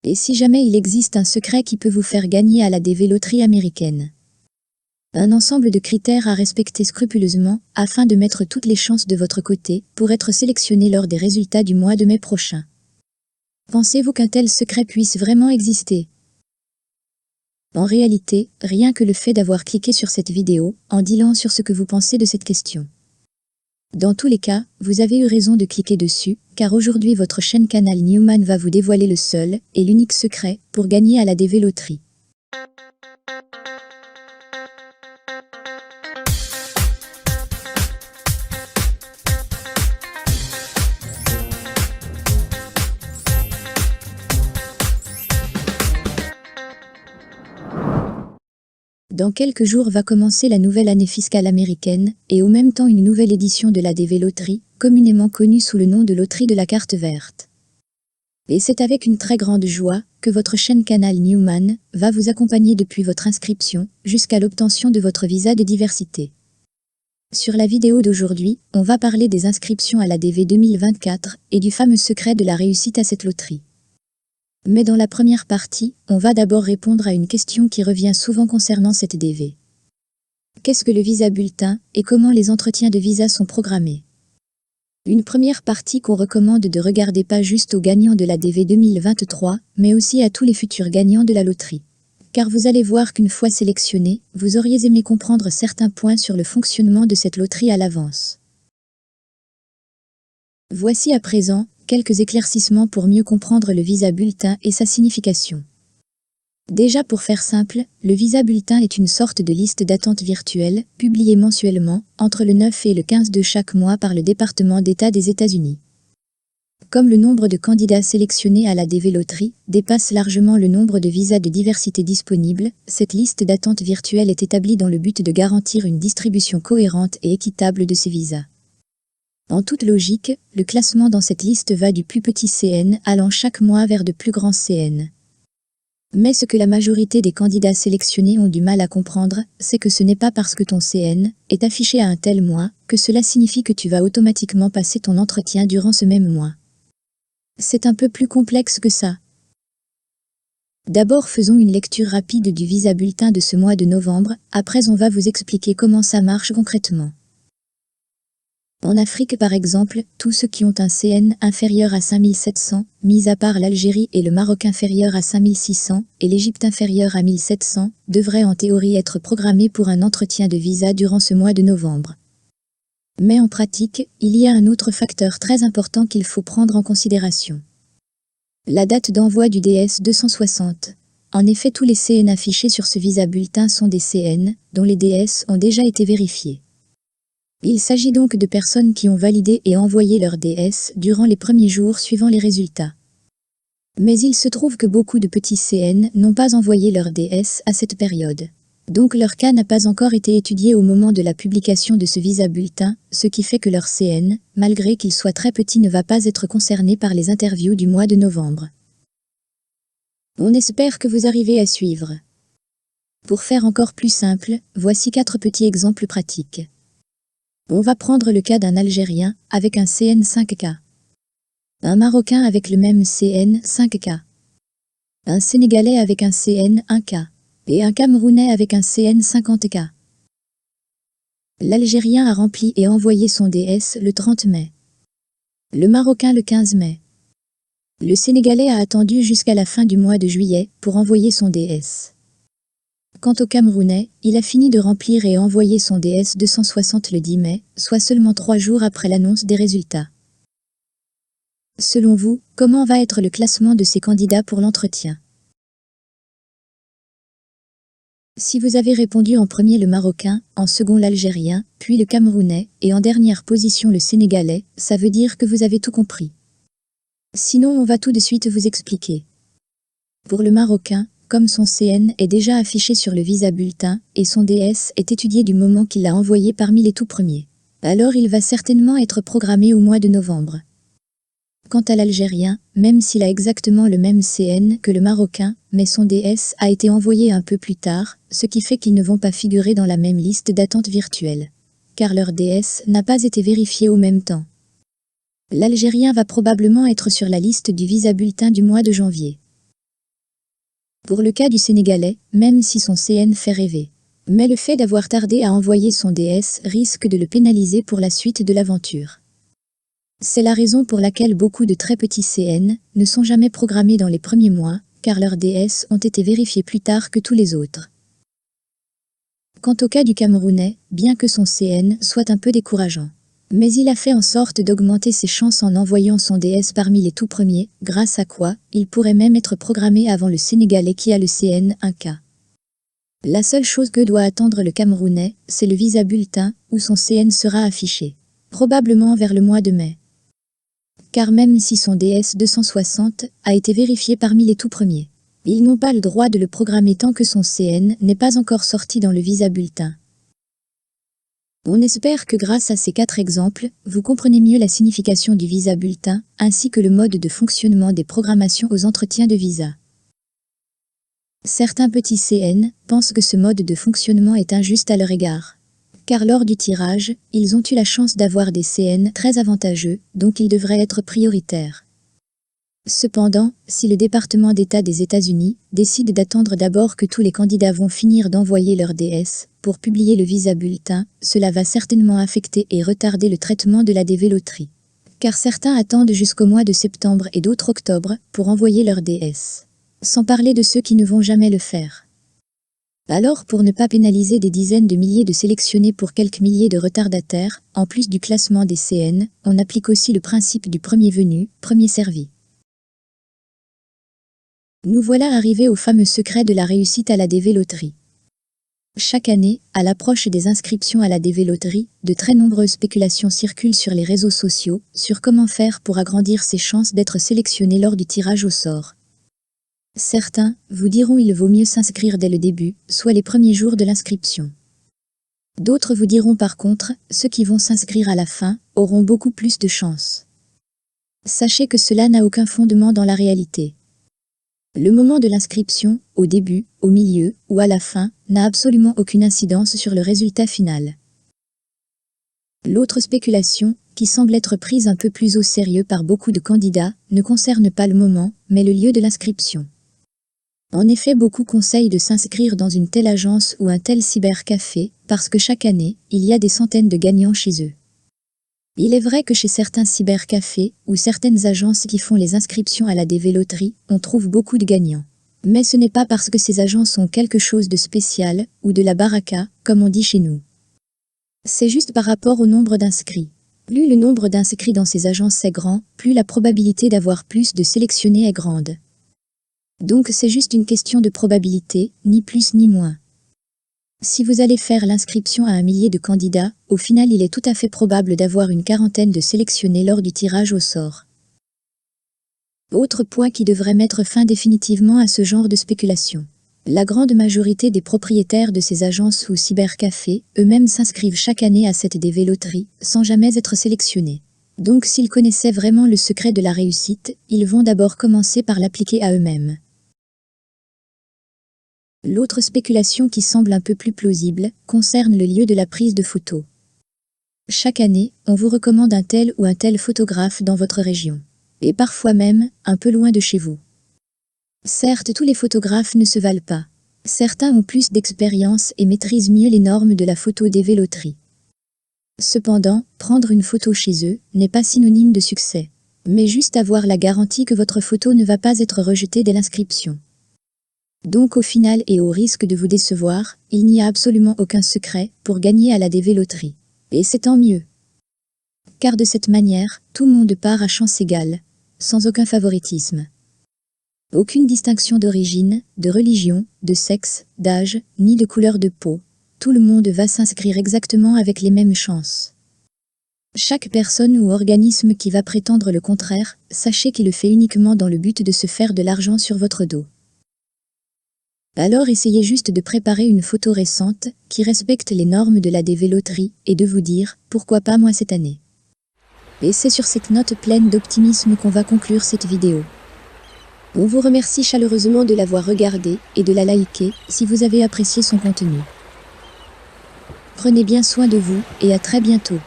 Et si jamais il existe un secret qui peut vous faire gagner à la DV Loterie américaine? Un ensemble de critères à respecter scrupuleusement afin de mettre toutes les chances de votre côté pour être sélectionné lors des résultats du mois de mai prochain. Pensez-vous qu'un tel secret puisse vraiment exister? En réalité, rien que le fait d'avoir cliqué sur cette vidéo en dit long sur ce que vous pensez de cette question. Dans tous les cas, vous avez eu raison de cliquer dessus, car aujourd'hui votre chaîne Canal Newman va vous dévoiler le seul et l'unique secret pour gagner à la DV Loterie. Dans quelques jours va commencer la nouvelle année fiscale américaine, et au même temps une nouvelle édition de la DV Loterie, communément connue sous le nom de Loterie de la carte verte. Et c'est avec une très grande joie que votre chaîne Canal Newman va vous accompagner depuis votre inscription jusqu'à l'obtention de votre visa de diversité. Sur la vidéo d'aujourd'hui, on va parler des inscriptions à la DV 2024 et du fameux secret de la réussite à cette loterie. Mais dans la première partie, on va d'abord répondre à une question qui revient souvent concernant cette DV. Qu'est-ce que le visa bulletin et comment les entretiens de visa sont programmés? Une première partie qu'on recommande de regarder pas juste aux gagnants de la DV 2023, mais aussi à tous les futurs gagnants de la loterie. Car vous allez voir qu'une fois sélectionné, vous auriez aimé comprendre certains points sur le fonctionnement de cette loterie à l'avance. Voici à présent quelques éclaircissements pour mieux comprendre le visa bulletin et sa signification. Déjà pour faire simple, le visa bulletin est une sorte de liste d'attente virtuelle, publiée mensuellement, entre le 9 et le 15 de chaque mois par le département d'État des États-Unis. Comme le nombre de candidats sélectionnés à la DV Loterie dépasse largement le nombre de visas de diversité disponibles, cette liste d'attente virtuelle est établie dans le but de garantir une distribution cohérente et équitable de ces visas. En toute logique, le classement dans cette liste va du plus petit CN allant chaque mois vers de plus grands CN. Mais ce que la majorité des candidats sélectionnés ont du mal à comprendre, c'est que ce n'est pas parce que ton CN est affiché à un tel mois que cela signifie que tu vas automatiquement passer ton entretien durant ce même mois. C'est un peu plus complexe que ça. D'abord faisons une lecture rapide du visa bulletin de ce mois de novembre, après on va vous expliquer comment ça marche concrètement. En Afrique par exemple, tous ceux qui ont un CN inférieur à 5700, mis à part l'Algérie et le Maroc inférieur à 5600 et l'Égypte inférieur à 1700, devraient en théorie être programmés pour un entretien de visa durant ce mois de novembre. Mais en pratique, il y a un autre facteur très important qu'il faut prendre en considération. La date d'envoi du DS 260. En effet, tous les CN affichés sur ce visa bulletin sont des CN dont les DS ont déjà été vérifiés. Il s'agit donc de personnes qui ont validé et envoyé leur DS durant les premiers jours suivant les résultats. Mais il se trouve que beaucoup de petits CN n'ont pas envoyé leur DS à cette période. Donc leur cas n'a pas encore été étudié au moment de la publication de ce visa bulletin, ce qui fait que leur CN, malgré qu'il soit très petit, ne va pas être concerné par les interviews du mois de novembre. On espère que vous arrivez à suivre. Pour faire encore plus simple, voici 4 petits exemples pratiques. On va prendre le cas d'un Algérien avec un CN 5K. Un Marocain avec le même CN 5K. Un Sénégalais avec un CN 1K. Et un Camerounais avec un CN 50K. L'Algérien a rempli et envoyé son DS le 30 mai. Le Marocain le 15 mai. Le Sénégalais a attendu jusqu'à la fin du mois de juillet pour envoyer son DS. Quant au Camerounais, il a fini de remplir et envoyer son DS 260 le 10 mai, soit seulement 3 jours après l'annonce des résultats. Selon vous, comment va être le classement de ces candidats pour l'entretien? Si vous avez répondu en premier le Marocain, en second l'Algérien, puis le Camerounais, et en dernière position le Sénégalais, ça veut dire que vous avez tout compris. Sinon on va tout de suite vous expliquer. Pour le Marocain, comme son CN est déjà affiché sur le visa bulletin et son DS est étudié du moment qu'il l'a envoyé parmi les tout premiers, alors il va certainement être programmé au mois de novembre. Quant à l'Algérien, même s'il a exactement le même CN que le Marocain, mais son DS a été envoyé un peu plus tard, ce qui fait qu'ils ne vont pas figurer dans la même liste d'attente virtuelle, car leur DS n'a pas été vérifié au même temps. L'Algérien va probablement être sur la liste du visa bulletin du mois de janvier. Pour le cas du Sénégalais, même si son CN fait rêver. Mais le fait d'avoir tardé à envoyer son DS risque de le pénaliser pour la suite de l'aventure. C'est la raison pour laquelle beaucoup de très petits CN ne sont jamais programmés dans les premiers mois, car leurs DS ont été vérifiés plus tard que tous les autres. Quant au cas du Camerounais, bien que son CN soit un peu décourageant, mais il a fait en sorte d'augmenter ses chances en envoyant son DS parmi les tout premiers, grâce à quoi il pourrait même être programmé avant le Sénégalais qui a le CN 1K. La seule chose que doit attendre le Camerounais, c'est le visa bulletin, où son CN sera affiché. Probablement vers le mois de mai. Car même si son DS 260 a été vérifié parmi les tout premiers, ils n'ont pas le droit de le programmer tant que son CN n'est pas encore sorti dans le visa bulletin. On espère que grâce à ces 4 exemples, vous comprenez mieux la signification du visa bulletin, ainsi que le mode de fonctionnement des programmations aux entretiens de visa. Certains petits CN pensent que ce mode de fonctionnement est injuste à leur égard. Car lors du tirage, ils ont eu la chance d'avoir des CN très avantageux, donc ils devraient être prioritaires. Cependant, si le département d'État des États-Unis décide d'attendre d'abord que tous les candidats vont finir d'envoyer leur DS pour publier le visa bulletin, cela va certainement affecter et retarder le traitement de la DV loterie. Car certains attendent jusqu'au mois de septembre et d'autres octobre pour envoyer leur DS. Sans parler de ceux qui ne vont jamais le faire. Alors pour ne pas pénaliser des dizaines de milliers de sélectionnés pour quelques milliers de retardataires, en plus du classement des CN, on applique aussi le principe du premier venu, premier servi. Nous voilà arrivés au fameux secret de la réussite à la DV loterie. Chaque année, à l'approche des inscriptions à la DV loterie, de très nombreuses spéculations circulent sur les réseaux sociaux sur comment faire pour agrandir ses chances d'être sélectionné lors du tirage au sort. Certains vous diront il vaut mieux s'inscrire dès le début, soit les premiers jours de l'inscription. D'autres vous diront par contre, ceux qui vont s'inscrire à la fin auront beaucoup plus de chance. Sachez que cela n'a aucun fondement dans la réalité. Le moment de l'inscription, au début, au milieu ou à la fin, n'a absolument aucune incidence sur le résultat final. L'autre spéculation, qui semble être prise un peu plus au sérieux par beaucoup de candidats, ne concerne pas le moment, mais le lieu de l'inscription. En effet, beaucoup conseillent de s'inscrire dans une telle agence ou un tel cybercafé, parce que chaque année, il y a des centaines de gagnants chez eux. Il est vrai que chez certains cybercafés ou certaines agences qui font les inscriptions à la DV loterie, on trouve beaucoup de gagnants. Mais ce n'est pas parce que ces agences ont quelque chose de spécial ou de la baraka, comme on dit chez nous. C'est juste par rapport au nombre d'inscrits. Plus le nombre d'inscrits dans ces agences est grand, plus la probabilité d'avoir plus de sélectionnés est grande. Donc c'est juste une question de probabilité, ni plus ni moins. Si vous allez faire l'inscription à 1 millier de candidats, au final il est tout à fait probable d'avoir une quarantaine de sélectionnés lors du tirage au sort. Autre point qui devrait mettre fin définitivement à ce genre de spéculation. La grande majorité des propriétaires de ces agences ou cybercafés, eux-mêmes s'inscrivent chaque année à cette DV loterie, sans jamais être sélectionnés. Donc s'ils connaissaient vraiment le secret de la réussite, ils vont d'abord commencer par l'appliquer à eux-mêmes. L'autre spéculation qui semble un peu plus plausible concerne le lieu de la prise de photos. Chaque année, on vous recommande un tel ou un tel photographe dans votre région. Et parfois même, un peu loin de chez vous. Certes, tous les photographes ne se valent pas. Certains ont plus d'expérience et maîtrisent mieux les normes de la photo DV loterie. Cependant, prendre une photo chez eux n'est pas synonyme de succès, mais juste avoir la garantie que votre photo ne va pas être rejetée dès l'inscription. Donc au final et au risque de vous décevoir, il n'y a absolument aucun secret pour gagner à la DV loterie. Et c'est tant mieux. Car de cette manière, tout le monde part à chance égale, sans aucun favoritisme. Aucune distinction d'origine, de religion, de sexe, d'âge, ni de couleur de peau. Tout le monde va s'inscrire exactement avec les mêmes chances. Chaque personne ou organisme qui va prétendre le contraire, sachez qu'il le fait uniquement dans le but de se faire de l'argent sur votre dos. Alors essayez juste de préparer une photo récente, qui respecte les normes de la DV loterie, et de vous dire, pourquoi pas moi cette année. Et c'est sur cette note pleine d'optimisme qu'on va conclure cette vidéo. On vous remercie chaleureusement de l'avoir regardée et de la liker si vous avez apprécié son contenu. Prenez bien soin de vous et à très bientôt.